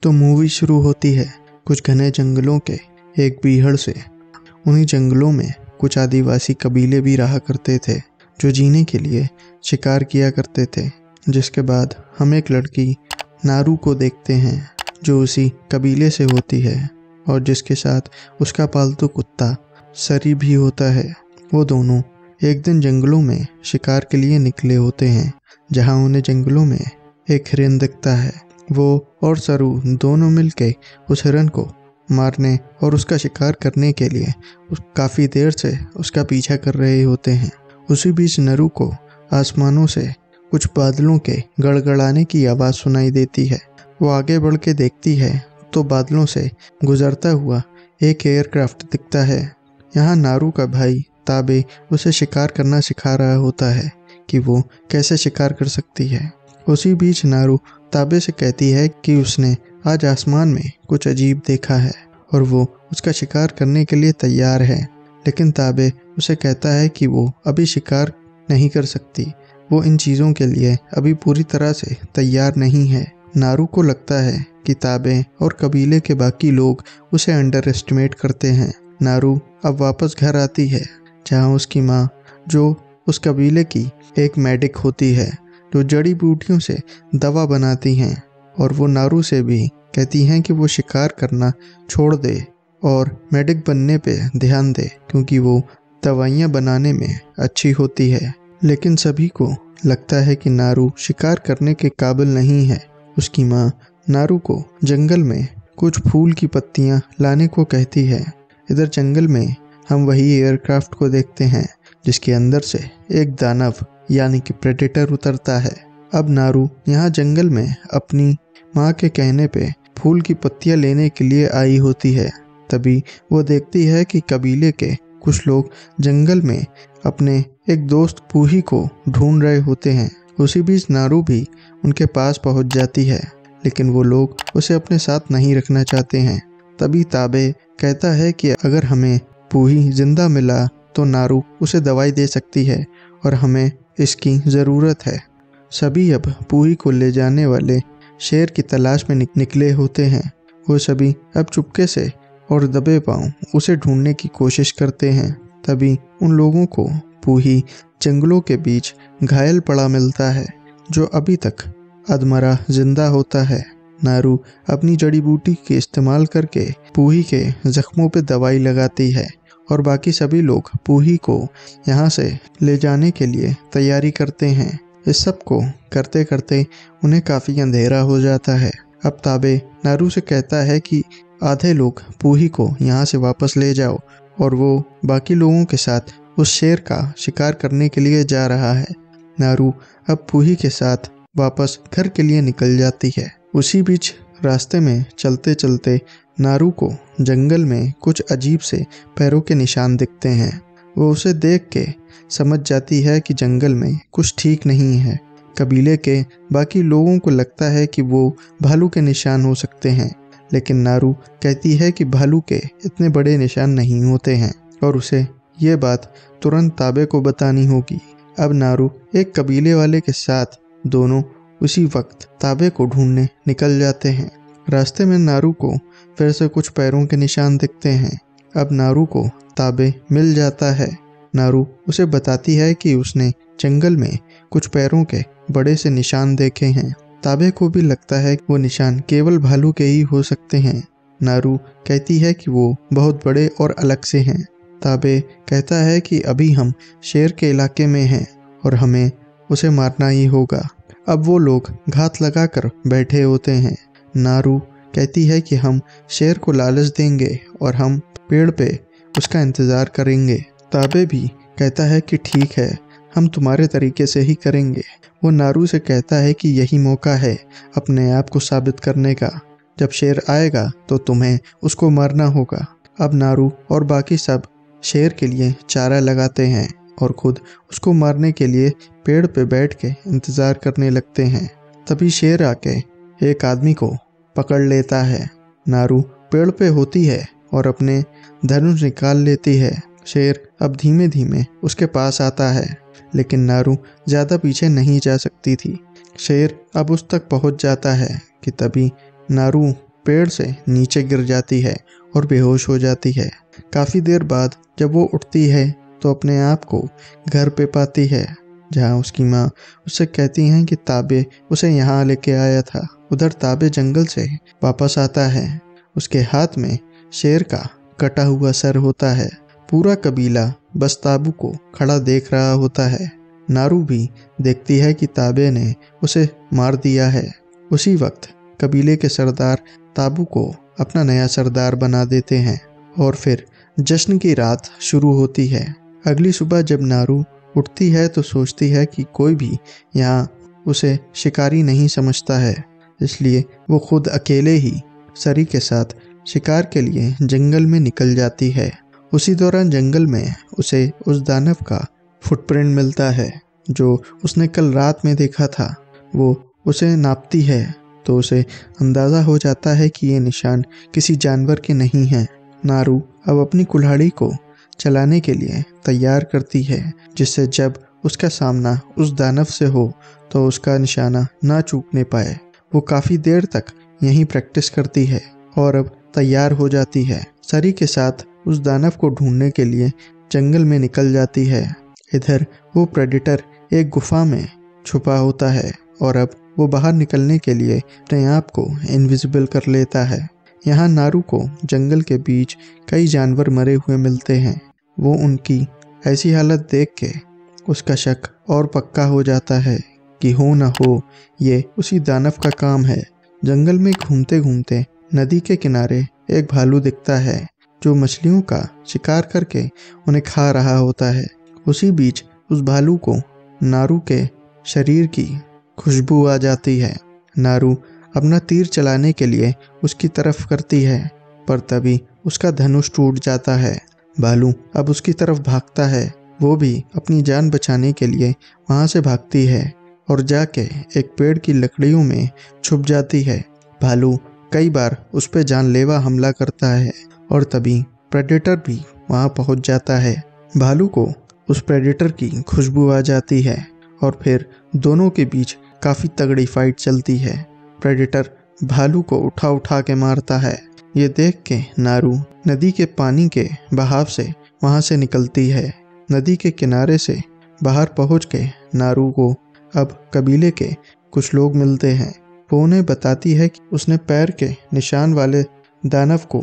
तो मूवी शुरू होती है कुछ घने जंगलों के एक बीहड़ से। उन्हीं जंगलों में कुछ आदिवासी कबीले भी रहा करते थे जो जीने के लिए शिकार किया करते थे। जिसके बाद हम एक लड़की नारू को देखते हैं जो उसी कबीले से होती है और जिसके साथ उसका पालतू कुत्ता सरी भी होता है। वो दोनों एक दिन जंगलों में शिकार के लिए निकले होते हैं जहां उन्हें जंगलों में एक हिरन दिखता है। वो और सरू दोनों मिलके उस हिरन को मारने और उसका शिकार करने के लिए काफ़ी देर से उसका पीछा कर रहे होते हैं। उसी बीच नरू को आसमानों से कुछ बादलों के गड़गड़ाने की आवाज़ सुनाई देती है। वो आगे बढ़ के देखती है तो बादलों से गुजरता हुआ एक एयरक्राफ्ट दिखता है। यहाँ नारू का भाई ताबे उसे शिकार करना सिखा रहा होता है कि वो कैसे शिकार कर सकती है। उसी बीच नारू ताबे से कहती है कि उसने आज आसमान में कुछ अजीब देखा है और वो उसका शिकार करने के लिए तैयार है। लेकिन ताबे उसे कहता है कि वो अभी शिकार नहीं कर सकती, वो इन चीज़ों के लिए अभी पूरी तरह से तैयार नहीं है। नारू को लगता है कि ताबे और कबीले के बाकी लोग उसे अंडर एस्टिमेट करते हैं। नारू अब वापस घर आती है जहाँ उसकी माँ, जो उस कबीले की एक मेडिक होती है, जो जड़ी बूटियों से दवा बनाती हैं, और वो नारू से भी कहती हैं कि वो शिकार करना छोड़ दे और मेडिक बनने पे ध्यान दे क्योंकि वो दवाइयाँ बनाने में अच्छी होती है। लेकिन सभी को लगता है कि नारू शिकार करने के काबिल नहीं है। उसकी माँ नारू को जंगल में कुछ फूल की पत्तियाँ लाने को कहती है। इधर जंगल में हम वही एयरक्राफ्ट को देखते हैं जिसके अंदर से एक दानव यानी कि प्रेडेटर उतरता है। अब नारू यहाँ जंगल में अपनी माँ के कहने पे फूल की पत्तियाँ लेने के लिए आई होती है। तभी वो देखती है कि कबीले के कुछ लोग जंगल में अपने एक दोस्त पूही को ढूंढ रहे होते हैं। उसी बीच नारू भी उनके पास पहुँच जाती है लेकिन वो लोग उसे अपने साथ नहीं रखना चाहते हैं। तभी ताबे कहता है कि अगर हमें पूही जिंदा मिला तो नारू उसे दवाई दे सकती है और हमें इसकी ज़रूरत है। सभी अब पूही को ले जाने वाले शेर की तलाश में निकले होते हैं। वो सभी अब चुपके से और दबे पांव उसे ढूंढने की कोशिश करते हैं। तभी उन लोगों को पूही जंगलों के बीच घायल पड़ा मिलता है जो अभी तक अधमरा जिंदा होता है। नारू अपनी जड़ी बूटी के इस्तेमाल करके पूही के जख्मों पे दवाई लगाती है और बाकी सभी लोग पूही को यहाँ से ले जाने के लिए तैयारी करते हैं। इस सब को करते करते उन्हें काफ़ी अंधेरा हो जाता है। अब ताबे नारू से कहता है कि आधे लोग पूही को यहाँ से वापस ले जाओ और वो बाकी लोगों के साथ उस शेर का शिकार करने के लिए जा रहा है। नारू अब पूही के साथ वापस घर के लिए निकल जाती है। उसी बीच रास्ते में चलते चलते नारू को जंगल में कुछ अजीब से पैरों के निशान दिखते हैं। वो उसे देख के समझ जाती है कि जंगल में कुछ ठीक नहीं है। कबीले के बाकी लोगों को लगता है कि वो भालू के निशान हो सकते हैं, लेकिन नारू कहती है कि भालू के इतने बड़े निशान नहीं होते हैं और उसे ये बात तुरंत ताबे को बतानी होगी। अब नारू एक कबीले वाले के साथ दोनों उसी वक्त ताबे को ढूंढने निकल जाते हैं। रास्ते में नारू को फिर से कुछ पैरों के निशान दिखते हैं। अब नारू को ताबे मिल जाता है। नारू उसे बताती है कि उसने जंगल में कुछ पैरों के बड़े से निशान देखे हैं। ताबे को भी लगता है कि वो निशान केवल भालू के ही हो सकते हैं। नारू कहती है कि वो बहुत बड़े और अलग से हैं। ताबे कहता है कि अभी हम शेर के इलाके में हैं और हमें उसे मारना ही होगा। अब वो लोग घात लगाकर बैठे होते हैं। नारू कहती है कि हम शेर को लालच देंगे और हम पेड़ पे उसका इंतज़ार करेंगे। ताबे भी कहता है कि ठीक है, हम तुम्हारे तरीके से ही करेंगे। वो नारू से कहता है कि यही मौका है अपने आप को साबित करने का। जब शेर आएगा तो तुम्हें उसको मारना होगा। अब नारू और बाकी सब शेर के लिए चारा लगाते हैं और खुद उसको मारने के लिए पेड़ पे बैठ के इंतज़ार करने लगते हैं। तभी शेर आके एक आदमी को पकड़ लेता है। नारू पेड़ पे होती है और अपने धनुष निकाल लेती है। शेर अब धीमे धीमे उसके पास आता है, लेकिन नारू ज़्यादा पीछे नहीं जा सकती थी। शेर अब उस तक पहुंच जाता है कि तभी नारू पेड़ से नीचे गिर जाती है और बेहोश हो जाती है। काफ़ी देर बाद जब वो उठती है तो अपने आप को घर पे पाती है, जहाँ उसकी माँ उससे कहती हैं कि ताबे उसे यहाँ लेके आया था। उधर ताबे जंगल से वापस आता है। उसके हाथ में शेर का कटा हुआ सर होता है। पूरा कबीला बस ताबू को खड़ा देख रहा होता है। नारू भी देखती है कि ताबे ने उसे मार दिया है। उसी वक्त कबीले के सरदार ताबू को अपना नया सरदार बना देते हैं और फिर जश्न की रात शुरू होती है। अगली सुबह जब नारू उठती है तो सोचती है कि कोई भी यहाँ उसे शिकारी नहीं समझता है, इसलिए वो खुद अकेले ही सरी के साथ शिकार के लिए जंगल में निकल जाती है। उसी दौरान जंगल में उसे उस दानव का फुटप्रिंट मिलता है जो उसने कल रात में देखा था। वो उसे नापती है तो उसे अंदाज़ा हो जाता है कि ये निशान किसी जानवर के नहीं हैं। नारू अब अपनी कुल्हाड़ी को चलाने के लिए तैयार करती है, जिससे जब उसका सामना उस दानव से हो तो उसका निशाना ना चूकने पाए। वो काफ़ी देर तक यहीं प्रैक्टिस करती है और अब तैयार हो जाती है। सरी के साथ उस दानव को ढूंढने के लिए जंगल में निकल जाती है। इधर वो प्रेडेटर एक गुफा में छुपा होता है और अब वो बाहर निकलने के लिए अपने आप को इनविजिबल कर लेता है। यहाँ नारू को जंगल के बीच कई जानवर मरे हुए मिलते हैं। वो उनकी ऐसी हालत देख के उसका शक और पक्का हो जाता है कि हो न हो ये उसी दानव का काम है। जंगल में घूमते घूमते नदी के किनारे एक भालू दिखता है जो मछलियों का शिकार करके उन्हें खा रहा होता है। उसी बीच उस भालू को नारू के शरीर की खुशबू आ जाती है। नारू अपना तीर चलाने के लिए उसकी तरफ करती है, पर तभी उसका धनुष टूट जाता है। भालू अब उसकी तरफ भागता है। वो भी अपनी जान बचाने के लिए वहाँ से भागती है और जाके एक पेड़ की लकड़ियों में छुप जाती है। भालू कई बार उस पर जानलेवा हमला करता है और तभी प्रेडेटर भी वहाँ पहुँच जाता है। भालू को उस प्रेडेटर की खुशबू आ जाती है और फिर दोनों के बीच काफ़ी तगड़ी फाइट चलती है। प्रेडेटर भालू को उठा उठा के मारता है। ये देख के नारू नदी के पानी के बहाव से वहाँ से निकलती है। नदी के किनारे से बाहर पहुँच के नारू को अब कबीले के कुछ लोग मिलते हैं। वो उन्हें बताती है कि उसने पैर के निशान वाले दानव को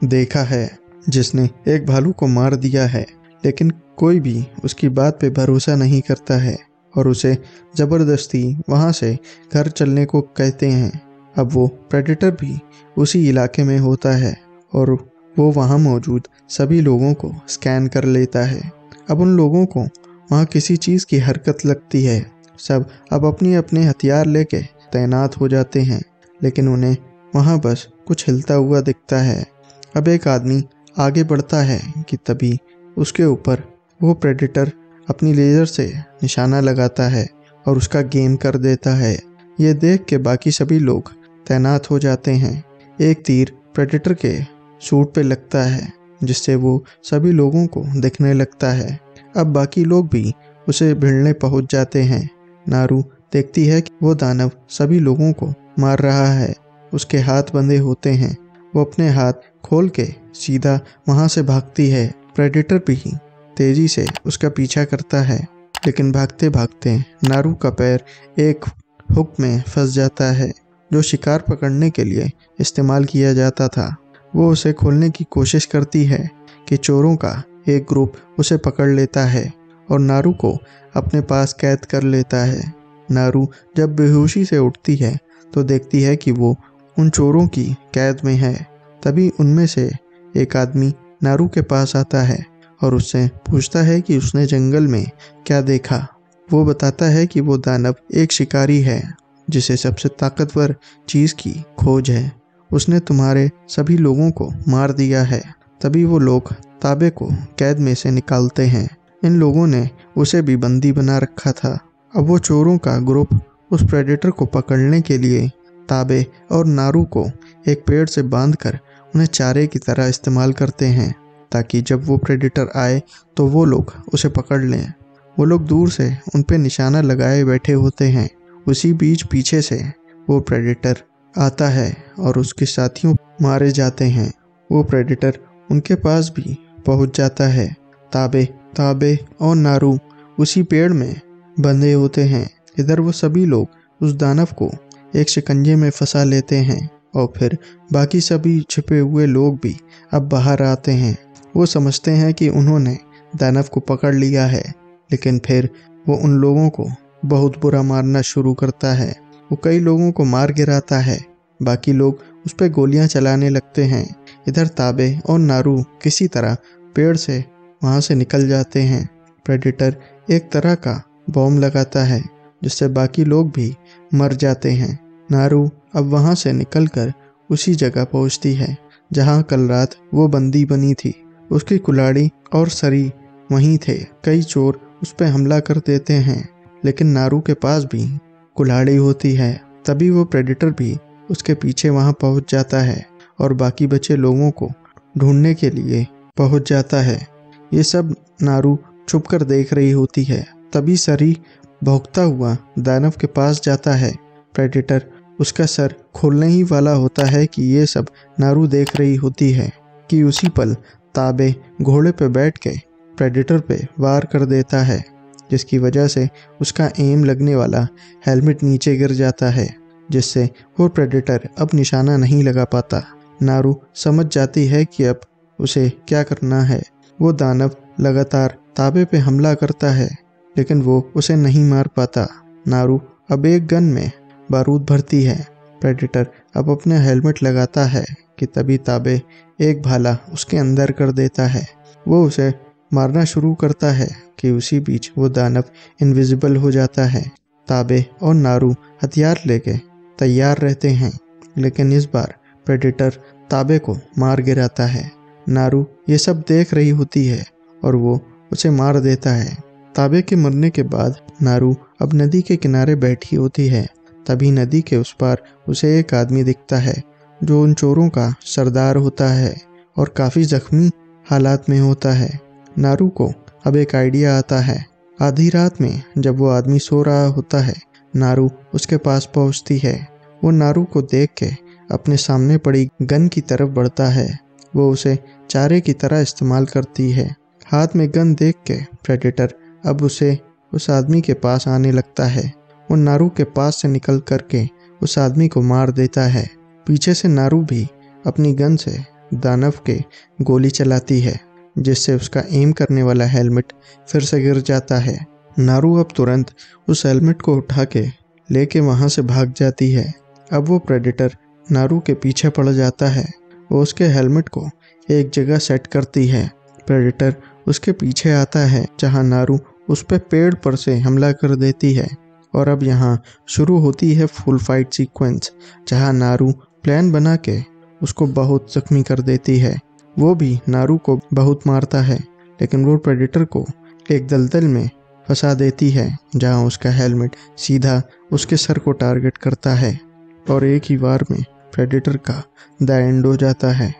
देखा है जिसने एक भालू को मार दिया है, लेकिन कोई भी उसकी बात पे भरोसा नहीं करता है और उसे ज़बरदस्ती वहाँ से घर चलने को कहते हैं। अब वो प्रेडेटर भी उसी इलाके में होता है और वो वहाँ मौजूद सभी लोगों को स्कैन कर लेता है। अब उन लोगों को वहाँ किसी चीज़ की हरकत लगती है। सब अब अपने अपने हथियार लेके तैनात हो जाते हैं, लेकिन उन्हें वहाँ बस कुछ हिलता हुआ दिखता है। अब एक आदमी आगे बढ़ता है कि तभी उसके ऊपर वो प्रेडेटर अपनी लेज़र से निशाना लगाता है और उसका गेम कर देता है। ये देख के बाकी सभी लोग तैनात हो जाते हैं। एक तीर प्रेडेटर के सूट पे लगता है जिससे वो सभी लोगों को दिखने लगता है। अब बाकी लोग भी उसे भिड़ने पहुंच जाते हैं। नारू देखती है कि वो दानव सभी लोगों को मार रहा है। उसके हाथ बंधे होते हैं। वो अपने हाथ खोल के सीधा वहाँ से भागती है। प्रेडेटर भी तेजी से उसका पीछा करता है, लेकिन भागते भागते नारू का पैर एक हुक में फंस जाता है जो शिकार पकड़ने के लिए इस्तेमाल किया जाता था। वो उसे खोलने की कोशिश करती है कि चोरों का एक ग्रुप उसे पकड़ लेता है और नारू को अपने पास कैद कर लेता है। नारू जब बेहोशी से उठती है तो देखती है कि वो उन चोरों की कैद में है। तभी उनमें से एक आदमी नारू के पास आता है और उससे पूछता है कि उसने जंगल में क्या देखा। वो बताता है कि वो दानव एक शिकारी है जिसे सबसे ताकतवर चीज़ की खोज है। उसने तुम्हारे सभी लोगों को मार दिया है। तभी वो लोग ताबे को कैद में से निकालते हैं। इन लोगों ने उसे भी बंदी बना रखा था। अब वो चोरों का ग्रुप उस प्रेडेटर को पकड़ने के लिए ताबे और नारू को एक पेड़ से बांधकर उन्हें चारे की तरह इस्तेमाल करते हैं, ताकि जब वो प्रेडेटर आए तो वो लोग उसे पकड़ लें। वो लोग दूर से उन पे निशाना लगाए बैठे होते हैं। उसी बीच पीछे से वो प्रेडेटर आता है और उसके साथियों मारे जाते हैं। वो प्रेडेटर उनके पास भी पहुंच जाता है। ताबे और नारू उसी पेड़ में बंधे होते हैं। इधर वो सभी लोग उस दानव को एक शिकंजे में फंसा लेते हैं और फिर बाकी सभी छिपे हुए लोग भी अब बाहर आते हैं। वो समझते हैं कि उन्होंने दानव को पकड़ लिया है, लेकिन फिर वो उन लोगों को बहुत बुरा मारना शुरू करता है। वो कई लोगों को मार गिराता है। बाकी लोग उस पर गोलियां चलाने लगते हैं। इधर ताबे और नारू किसी तरह पेड़ से वहां से निकल जाते हैं। प्रेडेटर एक तरह का बॉम्ब लगाता है जिससे बाकी लोग भी मर जाते हैं। नारू अब वहां से निकलकर उसी जगह पहुंचती है जहां कल रात वो बंदी बनी थी। उसकी कुल्हाड़ी और सरी वहीं थे। कई चोर उस पर हमला कर देते हैं, लेकिन नारू के पास भी कुल्हाड़ी होती है। तभी वो प्रेडेटर भी उसके पीछे वहां पहुंच जाता है और बाकी बचे लोगों को ढूंढने के लिए पहुंच जाता है। ये सब नारू छुपकर देख रही होती है। तभी सरी भौंकता हुआ दानव के पास जाता है। प्रेडेटर उसका सर खोलने ही वाला होता है कि ये सब नारू देख रही होती है कि उसी पल ताबे घोड़े पे बैठ के प्रेडेटर पे वार कर देता है, जिसकी वजह से उसका एम लगने वाला हेलमेट नीचे गिर जाता है, जिससे वो प्रेडेटर अब निशाना नहीं लगा पाता। नारू समझ जाती है कि अब उसे क्या करना है। वो दानव लगातार ताबे पे हमला करता है, लेकिन वो उसे नहीं मार पाता। नारू अब एक गन में बारूद भरती है। प्रेडेटर अब अपने हेलमेट लगाता है कि तभी ताबे एक भाला उसके अंदर कर देता है। वो उसे मारना शुरू करता है कि उसी बीच वो दानव इनविजिबल हो जाता है। ताबे और नारू हथियार लेके तैयार रहते हैं, लेकिन इस बार प्रेडेटर ताबे को मार गिराता है। नारू ये सब देख रही होती है और वो उसे मार देता है। ताबे के मरने के बाद नारू अब नदी के किनारे बैठी होती है। तभी नदी के उस पार उसे एक आदमी दिखता है जो उन चोरों का सरदार होता है और काफी जख्मी हालात में होता है। नारू को अब एक आइडिया आता है। आधी रात में जब वो आदमी सो रहा होता है, नारू उसके पास पहुंचती है। वो नारू को देख के अपने सामने पड़ी गन की तरफ बढ़ता है। वो उसे चारे की तरह इस्तेमाल करती है। हाथ में गन देख के प्रेडेटर अब उसे उस आदमी के पास आने लगता है। वो नारू के पास से निकल करके उस आदमी को मार देता है। पीछे से नारू भी अपनी गन से दानव के गोली चलाती है, जिससे उसका एम करने वाला हेलमेट फिर से गिर जाता है। नारू अब तुरंत उस हेलमेट को उठा के लेके वहां से भाग जाती है। अब वो प्रेडेटर नारू के पीछे पड़ जाता है। वो उसके हेलमेट को एक जगह सेट करती है। प्रेडेटर उसके पीछे आता है जहां नारू उस पे पेड़ पर से हमला कर देती है और अब यहाँ शुरू होती है फुल फाइट सीक्वेंस, जहां नारू प्लान बना के उसको बहुत जख्मी कर देती है। वो भी नारू को बहुत मारता है, लेकिन वो प्रेडेटर को एक दलदल में फंसा देती है जहां उसका हेलमेट सीधा उसके सर को टारगेट करता है और एक ही वार में प्रेडेटर का द एंड हो जाता है।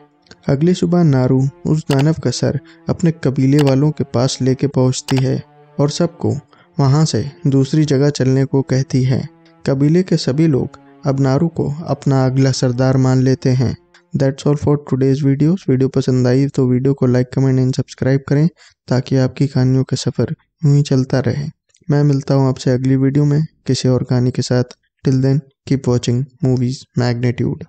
अगली सुबह नारू उस दानव का सर अपने कबीले वालों के पास लेके पहुंचती है और सबको वहां से दूसरी जगह चलने को कहती है। कबीले के सभी लोग अब नारू को अपना अगला सरदार मान लेते हैं। That's all for today's video पसंद आई तो वीडियो को लाइक, कमेंट एंड सब्सक्राइब करें ताकि आपकी कहानियों का सफ़र यूं ही चलता रहे। मैं मिलता हूं आपसे अगली वीडियो में किसी और कहानी के साथ। Till then keep watching movies magnitude.